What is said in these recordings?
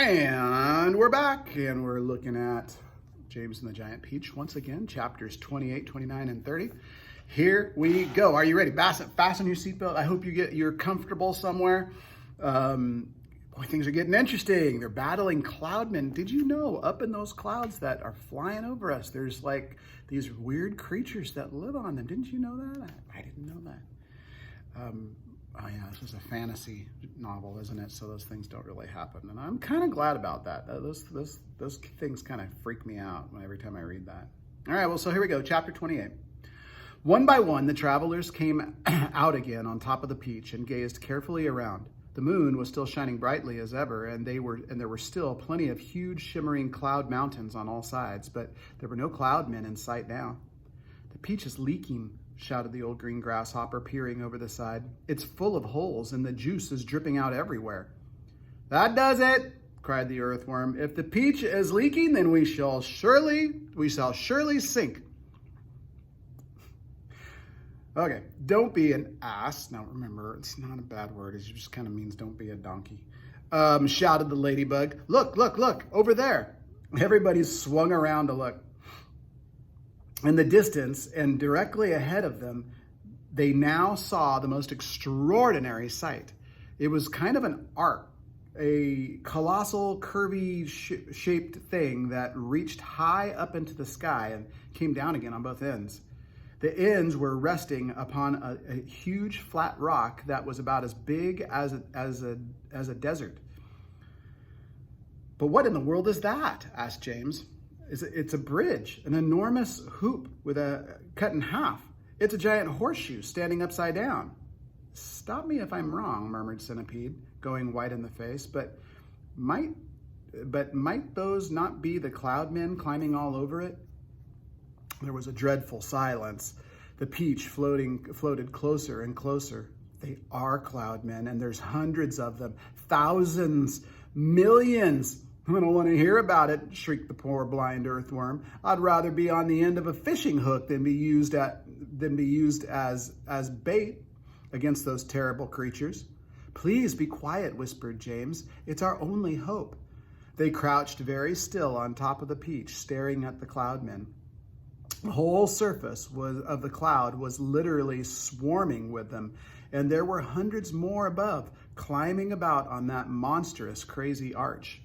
And we're back, and we're looking at James and the Giant Peach once again, chapters 28, 29, and 30. Here we go. Are you ready? Fasten your seatbelt. I hope you're comfortable somewhere. Boy, things are getting interesting. They're battling cloudmen. Did you know up in those clouds that are flying over us, there's like these weird creatures that live on them? Didn't you know that? I didn't know that. Oh yeah, this is a fantasy novel, isn't it? So those things don't really happen, and I'm kind of glad about that. Those things kind of freak me out every time I read that. All right, well, so here we go, chapter 28. One by one, the travelers came out again on top of the Peach and gazed carefully around. The moon was still shining brightly as ever, and there were still plenty of huge, shimmering cloud mountains on all sides, but there were no cloudmen in sight now. "The Peach is leaking," shouted the old green grasshopper, peering over the side. "It's full of holes, and the juice is dripping out everywhere." "That does it," cried the earthworm. "If the Peach is leaking, then we shall surely sink." Okay, don't be an ass. Now remember, it's not a bad word. It just kind of means don't be a donkey. Shouted the ladybug. Look, over there." Everybody swung around to look. In the distance and directly ahead of them, they now saw the most extraordinary sight. It was kind of an arc, a colossal curvy shaped thing that reached high up into the sky and came down again on both ends. The ends were resting upon a huge flat rock that was about as big as a desert. "But what in the world is that?" asked James. It's a bridge, an enormous hoop with a cut in half. It's a giant horseshoe standing upside down. "Stop me if I'm wrong," murmured Centipede, going white in the face. But might those not be the cloudmen climbing all over it? There was a dreadful silence. The Peach floated closer and closer. "They are cloudmen, and there's hundreds of them, thousands, millions. I don't want to hear about it," shrieked the poor blind earthworm. "I'd rather be on the end of a fishing hook than be used as bait against those terrible creatures." "Please be quiet," whispered James. "It's our only hope." They crouched very still on top of the Peach, staring at the cloudmen. The whole surface of the cloud was literally swarming with them, and there were hundreds more above, climbing about on that monstrous, crazy arch.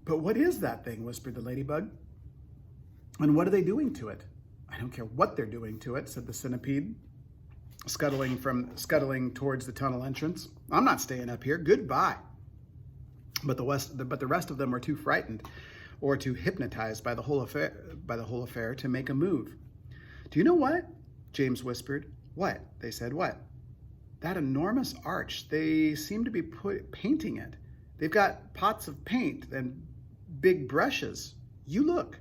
"But what is that thing?" whispered the ladybug. "And what are they doing to it?" "I don't care what they're doing to it," said the centipede, scuttling towards the tunnel entrance. "I'm not staying up here. Goodbye." But the rest of them were too frightened or too hypnotized by the whole affair to make a move. "Do you know what?" James whispered. "What?" they said. "What?" "That enormous arch. They seem to be painting it. They've got pots of paint and big brushes. You look."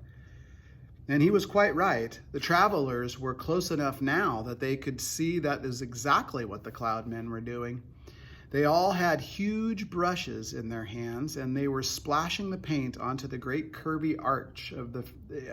And he was quite right. The travelers were close enough now that they could see that is exactly what the cloudmen were doing. They all had huge brushes in their hands, and they were splashing the paint onto the great curvy arch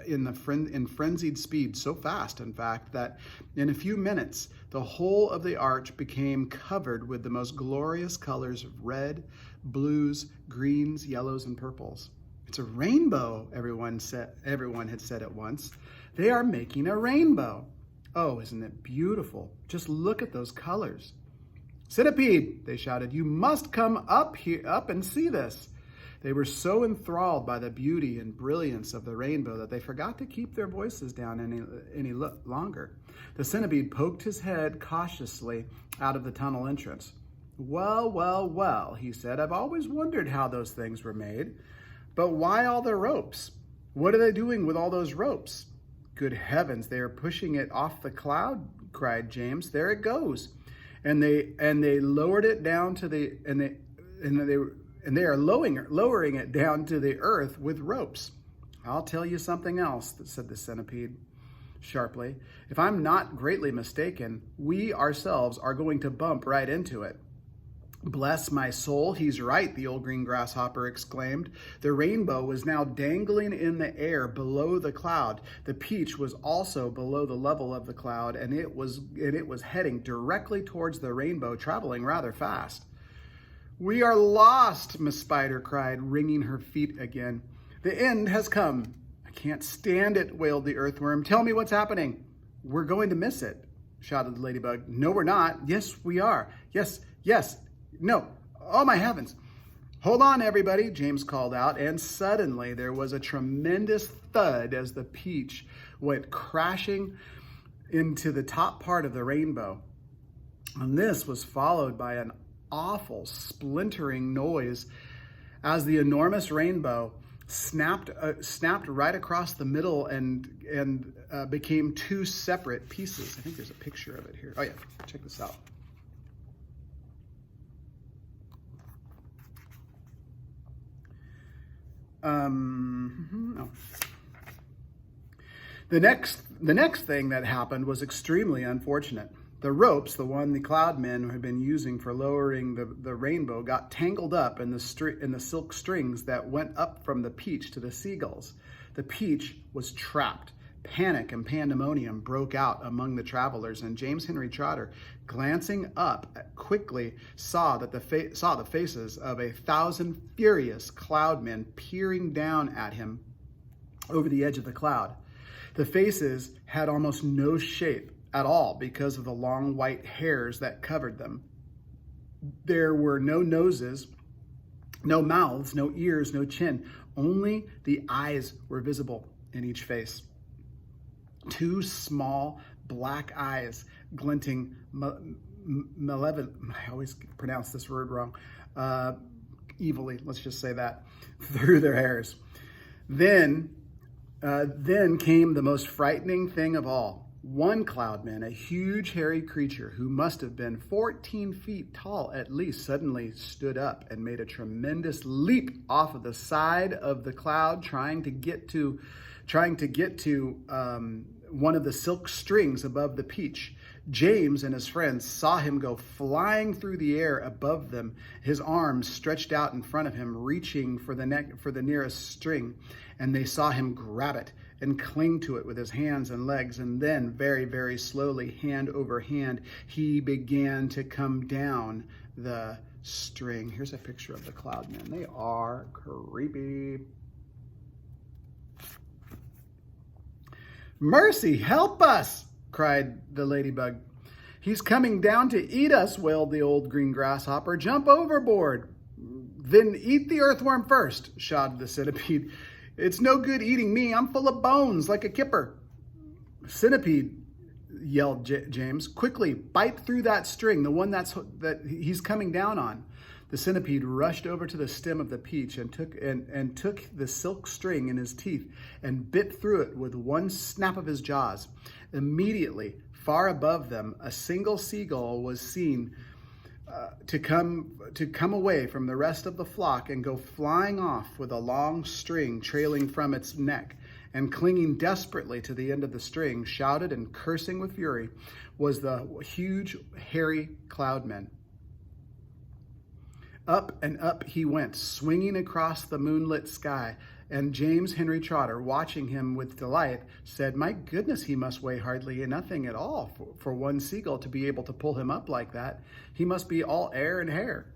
in frenzied speed, so fast, in fact, that in a few minutes, the whole of the arch became covered with the most glorious colors of red, blues, greens, yellows, and purples. "It's a rainbow," everyone had said at once. "They are making a rainbow. Oh, isn't it beautiful? Just look at those colors." "Centipede," they shouted, "you must come up and see this." They were so enthralled by the beauty and brilliance of the rainbow that they forgot to keep their voices down any longer. The centipede poked his head cautiously out of the tunnel entrance. Well, he said, "I've always wondered how those things were made. But why all the ropes? What are they doing with all those ropes?" "Good heavens, they are pushing it off the cloud," cried James. "There it goes. And they lowered it down to the they are lowering it down to the earth with ropes." "I'll tell you something else," said the centipede sharply. "If I'm not greatly mistaken, we ourselves are going to bump right into it." "Bless my soul, he's right," the old green grasshopper exclaimed. The rainbow was now dangling in the air below the cloud. The Peach was also below the level of the cloud, and it was heading directly towards the rainbow, traveling rather fast. We are lost, Miss Spider cried, wringing her feet again. The end has come. I can't stand it, wailed the earthworm. Tell me what's happening. We're going to miss it, shouted the ladybug. No, we're not. Yes, we are. Yes, yes. No. Oh, my heavens. Hold on, everybody, James called out, and suddenly there was a tremendous thud as the peach went crashing into the top part of the rainbow. And this was followed by an awful splintering noise as the enormous rainbow snapped right across the middle and became two separate pieces. I think there's a picture of it here. Oh yeah, check this out. No. The next thing that happened was extremely unfortunate. The ropes, the one the Cloudmen had been using for lowering the rainbow, got tangled up in the silk strings that went up from the peach to the seagulls. The peach was trapped. Panic and pandemonium broke out among the travelers, and James Henry Trotter, glancing up quickly, saw the faces of 1,000 furious Cloudmen peering down at him over the edge of the cloud. The faces had almost no shape at all because of the long white hairs that covered them. There were no noses, no mouths, no ears, no chin. Only the eyes were visible in each face. Two small black eyes glinting malevolent, I always pronounce this word wrong, evilly, let's just say that, through their hairs. Then came the most frightening thing of all. One Cloudman, a huge hairy creature who must have been 14 feet tall at least, suddenly stood up and made a tremendous leap off of the side of the cloud, trying to get to one of the silk strings above the peach. James and his friends saw him go flying through the air above them, his arms stretched out in front of him, reaching for the nearest string, and they saw him grab it and cling to it with his hands and legs, and then very, very slowly, hand over hand, he began to come down the string. Here's a picture of the Cloudmen. They are creepy. Mercy, help us, cried the ladybug. He's coming down to eat us, wailed the old green grasshopper. Jump overboard. Then eat the earthworm first, shouted the centipede. It's no good eating me. I'm full of bones like a kipper. Centipede, yelled James. Quickly, bite through that string, the one that he's coming down on. The centipede rushed over to the stem of the peach and took the silk string in his teeth and bit through it with one snap of his jaws. Immediately, far above them, a single seagull was seen to come away from the rest of the flock and go flying off with a long string trailing from its neck, and clinging desperately to the end of the string, shouted and cursing with fury, was the huge hairy Cloudman. Up and up he went, swinging across the moonlit sky, and James Henry Trotter, watching him with delight, said, "My goodness, he must weigh hardly nothing at all for one seagull to be able to pull him up like that. He must be all air and hair."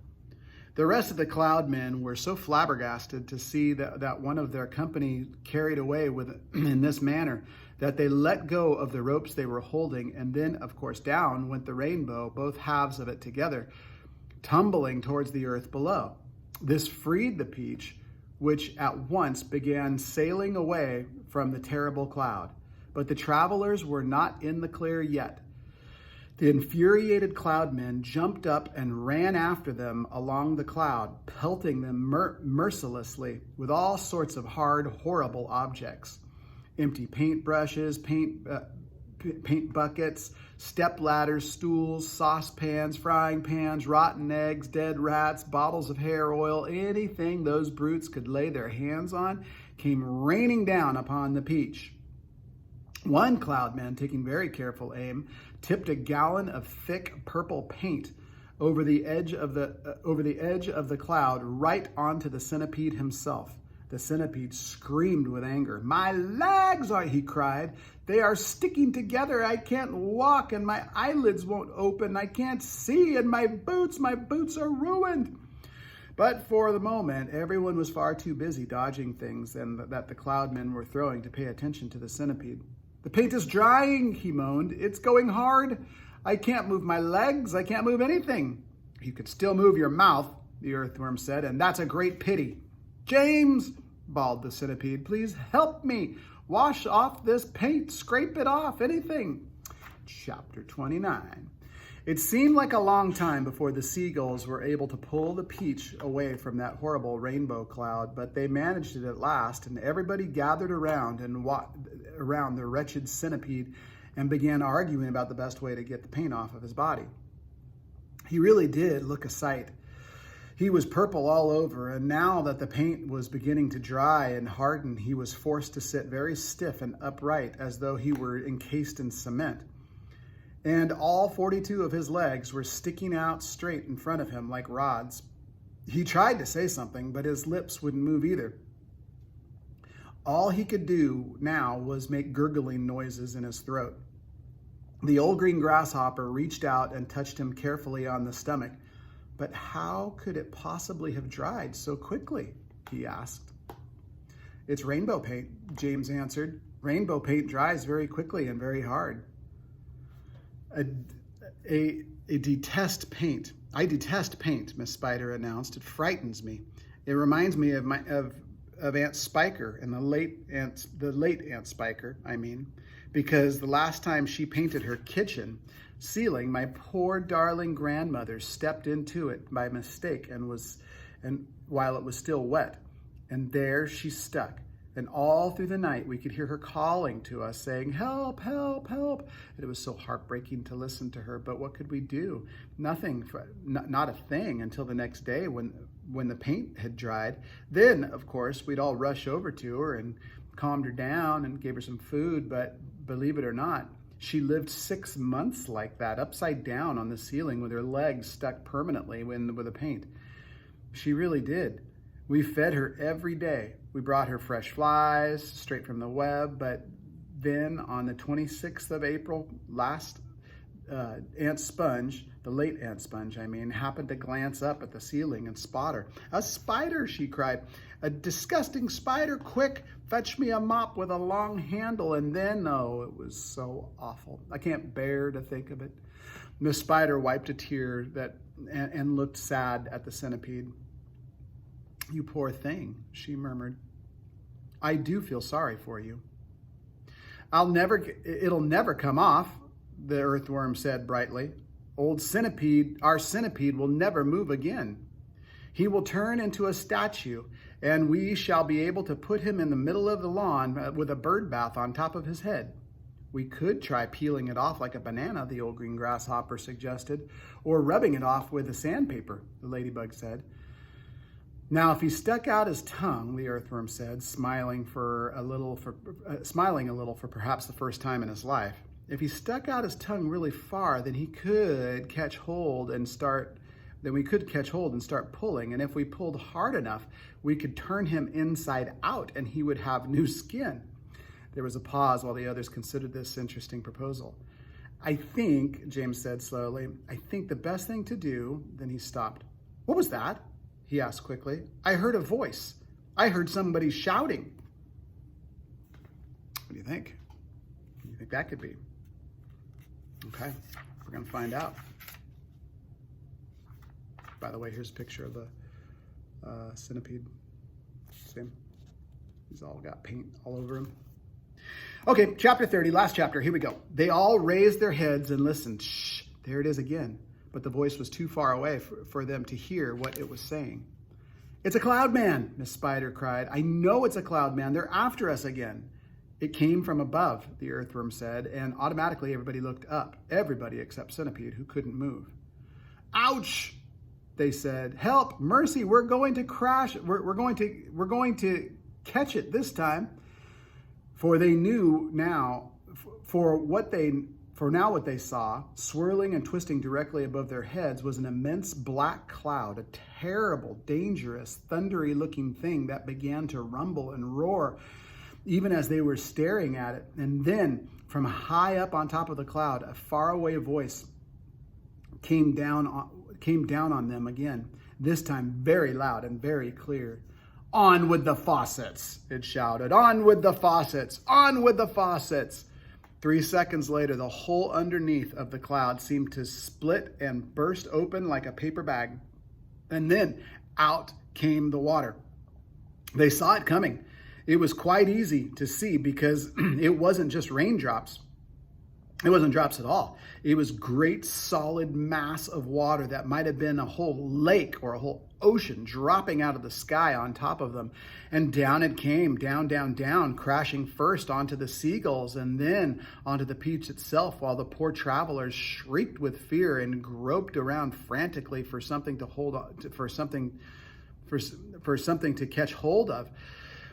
The rest of the Cloudmen were so flabbergasted to see that one of their company carried away in this manner that they let go of the ropes they were holding, and then, of course, down went the rainbow, both halves of it together, tumbling towards the earth below. This freed the peach, which at once began sailing away from the terrible cloud. But the travelers were not in the clear yet. The infuriated Cloudmen jumped up and ran after them along the cloud, pelting them mercilessly with all sorts of hard, horrible objects. Empty paintbrushes, paint buckets, step ladders, stools, saucepans, frying pans, rotten eggs, dead rats, bottles of hair oil, anything those brutes could lay their hands on came raining down upon the peach. One Cloudman, taking very careful aim, tipped a gallon of thick purple paint over the edge of the cloud right onto the centipede himself. The centipede screamed with anger. "My legs," he cried. "They are sticking together. I can't walk, and my eyelids won't open. I can't see, and my boots are ruined." But for the moment, everyone was far too busy dodging things that the cloudmen were throwing to pay attention to the centipede. "The paint is drying," he moaned. "It's going hard. I can't move my legs. I can't move anything." "You could still move your mouth," the earthworm said, "and that's a great pity." "James," bawled the centipede, "please help me. Wash off this paint. Scrape it off. Anything." Chapter 29. It seemed like a long time before the seagulls were able to pull the peach away from that horrible rainbow cloud, but they managed it at last, and everybody gathered around around the wretched centipede and began arguing about the best way to get the paint off of his body. He really did look a sight. He was purple all over, and now that the paint was beginning to dry and harden, he was forced to sit very stiff and upright as though he were encased in cement. And all 42 of his legs were sticking out straight in front of him like rods. He tried to say something, but his lips wouldn't move either. All he could do now was make gurgling noises in his throat. The old green grasshopper reached out and touched him carefully on the stomach. "But how could it possibly have dried so quickly?" he asked. "It's rainbow paint," James answered. "Rainbow paint dries very quickly and very hard." I detest paint. I detest paint, Miss Spider announced. "It frightens me. It reminds me of Aunt Spiker and the late Aunt Spiker, because the last time she painted her kitchen ceiling, my poor darling grandmother stepped into it by mistake and while it was still wet, and there she stuck. And all through the night, we could hear her calling to us, saying, 'Help, help, help.' And it was so heartbreaking to listen to her, but what could we do? Nothing, not a thing until the next day when the paint had dried. Then, of course, we'd all rush over to her and calmed her down and gave her some food, but believe it or not, she lived 6 months like that, upside down on the ceiling with her legs stuck permanently with the paint. She really did. We fed her every day. We brought her fresh flies straight from the web, but then on the 26th of April, Aunt Sponge, the late Aunt Sponge, happened to glance up at the ceiling and spot her. "A spider," she cried. "A disgusting spider. Quick, fetch me a mop with a long handle." And then, oh, it was so awful. I can't bear to think of it. Miss Spider wiped a tear and looked sad at the centipede. "You poor thing," she murmured. "I do feel sorry for you." It'll never come off," the earthworm said brightly. Our centipede will never move again. He will turn into a statue, and we shall be able to put him in the middle of the lawn with a bird bath on top of his head." "We could try peeling it off like a banana," the old green grasshopper suggested, "or rubbing it off with a sandpaper," the ladybug said. "Now, if he stuck out his tongue," the earthworm said, smiling a little for perhaps the first time in his life. "If he stuck out his tongue really far, then we could catch hold and start pulling. And if we pulled hard enough, we could turn him inside out and he would have new skin." There was a pause while the others considered this interesting proposal. "I think," James said slowly, "I think the best thing to do," then he stopped. "What was that?" he asked quickly. "I heard a voice. I heard somebody shouting." What do you think? What do you think that could be? Okay, we're going to find out. By the way, here's a picture of the centipede. See him? He's all got paint all over him. Okay, chapter 30, last chapter. Here we go. They all raised their heads and listened. Shh, there it is again. But the voice was too far away for them to hear what it was saying. "It's a cloud man," Miss Spider cried. "I know it's a cloud man. They're after us again." "It came from above," the earthworm said, and automatically everybody looked up. Everybody except Centipede, who couldn't move. "Ouch!" they said. "Help! Mercy! We're going to crash. We're going to catch it this time." For they knew now, what they saw, swirling and twisting directly above their heads, was an immense black cloud, a terrible, dangerous, thundery-looking thing that began to rumble and roar even as they were staring at it. And then, from high up on top of the cloud, a faraway voice came down on them again. this time very loud and very clear. "On with the faucets," it shouted. "On with the faucets! On with the faucets!" 3 seconds later, the hole underneath of the cloud seemed to split and burst open like a paper bag. And then out came the water. They saw it coming. It was quite easy to see because it wasn't just raindrops. It wasn't drops at all. It was great solid mass of water that might have been a whole lake or a whole ocean dropping out of the sky on top of them. And down it came, down, down, down, crashing first onto the seagulls and then onto the peach itself, while the poor travelers shrieked with fear and groped around frantically for something to hold on to, for something to catch hold of.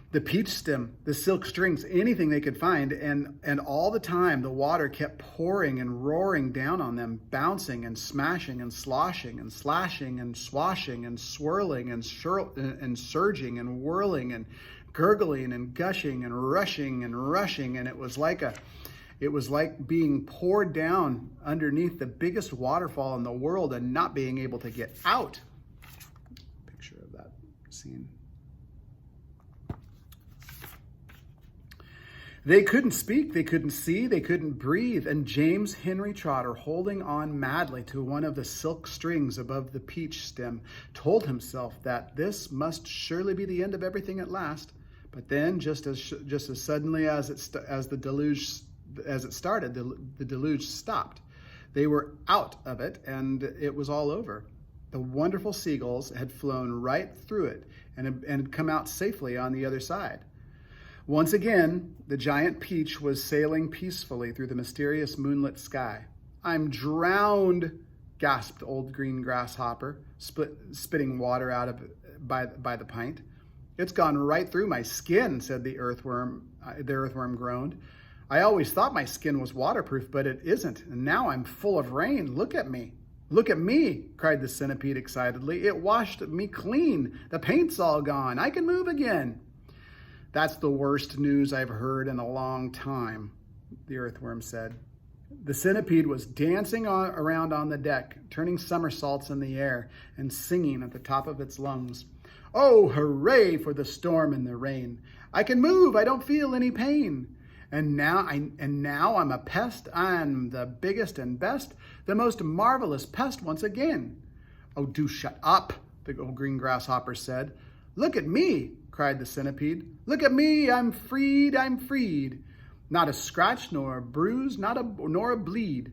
The peach stem, the silk strings, anything they could find, and all the time the water kept pouring and roaring down on them, bouncing and smashing and sloshing and slashing and swashing and swirling and surging and whirling and gurgling and gushing and rushing, and it was like being poured down underneath the biggest waterfall in the world and not being able to get out. Picture of that scene. They couldn't speak, they couldn't see, they couldn't breathe, and James Henry Trotter, holding on madly to one of the silk strings above the peach stem, told himself that this must surely be the end of everything at last. But then, just as suddenly as it started, the deluge stopped. They were out of it, and it was all over. The wonderful seagulls had flown right through it and had come out safely on the other side. Once again, the giant peach was sailing peacefully through the mysterious moonlit sky. "I'm drowned," gasped old green grasshopper, spitting water out of by the pint. "It's gone right through my skin," said the earthworm. The earthworm groaned. "I always thought my skin was waterproof, but it isn't. And now I'm full of rain. Look at me. Look at me," cried the centipede excitedly. "It washed me clean. The paint's all gone. I can move again." "That's the worst news I've heard in a long time," the earthworm said. The centipede was dancing around on the deck, turning somersaults in the air and singing at the top of its lungs. "Oh, hooray for the storm and the rain. I can move, I don't feel any pain. And now I'm a pest. I'm the biggest and best, the most marvelous pest once again." "Oh, do shut up," the old green grasshopper said. "Look at me," cried the centipede. "Look at me, I'm freed, I'm freed. Not a scratch, nor a bruise, nor a bleed.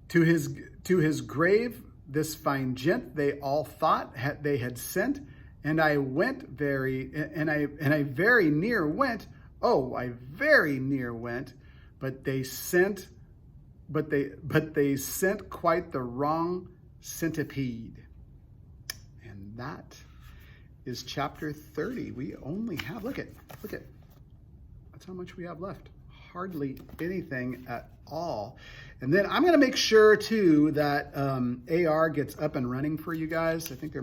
To his grave this fine gent they all thought they had sent, and I very near went. Oh, I very near went, but they sent quite the wrong centipede." And that is chapter 30. We only have, look at, that's how much we have left. Hardly anything at all. And then I'm going to make sure too that AR gets up and running for you guys. I think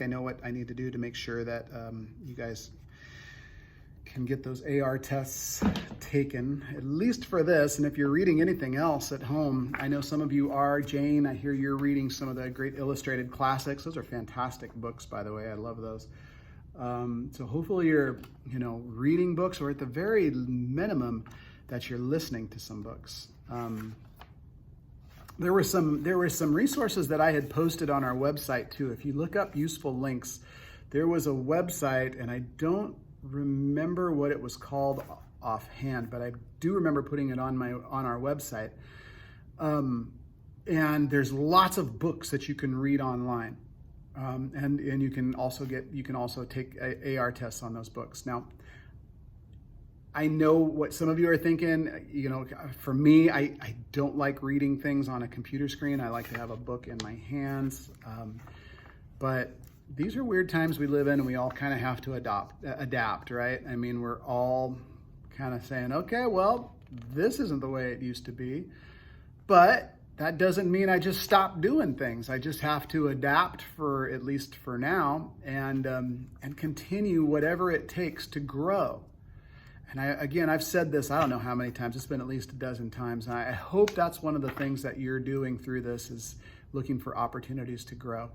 I know what I need to do to make sure that you guys can get those AR tests taken, at least for this. And if you're reading anything else at home, I know some of you are. Jane, I hear you're reading some of the great illustrated classics. Those are fantastic books, by the way. I love those. So hopefully you're, reading books, or at the very minimum that you're listening to some books. There were some resources that I had posted on our website too. If you look up useful links, there was a website, and I don't remember what it was called offhand, but I do remember putting it on our website. And there's lots of books that you can read online, and you can also take AR tests on those books. Now, I know what some of you are thinking. For me, I don't like reading things on a computer screen. I like to have a book in my hands, but these are weird times we live in, and we all kind of have to adapt, right? I mean, we're all kind of saying, okay, well, this isn't the way it used to be, but that doesn't mean I just stop doing things. I just have to adapt, for at least for now, and continue whatever it takes to grow. And I've said this, I don't know how many times, it's been at least a dozen times, and I hope that's one of the things that you're doing through this, is looking for opportunities to grow.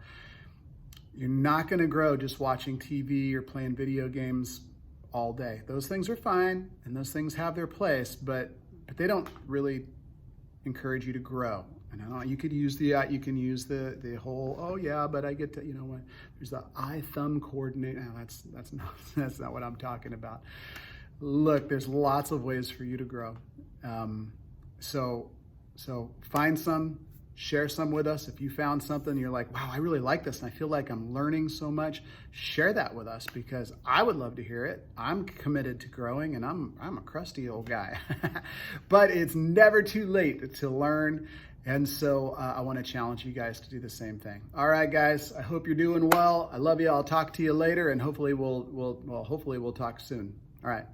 You're not going to grow just watching TV or playing video games all day. Those things are fine and those things have their place, but they don't really encourage you to grow. And I know you could use the whole, oh yeah, but I get to, what, there's the eye thumb coordinate. No, that's not what I'm talking about. Look, there's lots of ways for you to grow. So find some, share some with us. If you found something you're like, wow, I really like this and I feel like I'm learning so much, share that with us because I would love to hear it. I'm committed to growing and I'm a crusty old guy. But it's never too late to learn. And so I want to challenge you guys to do the same thing. All right, guys, I hope you're doing well. I love you. I'll talk to you later and hopefully we'll talk soon. All right.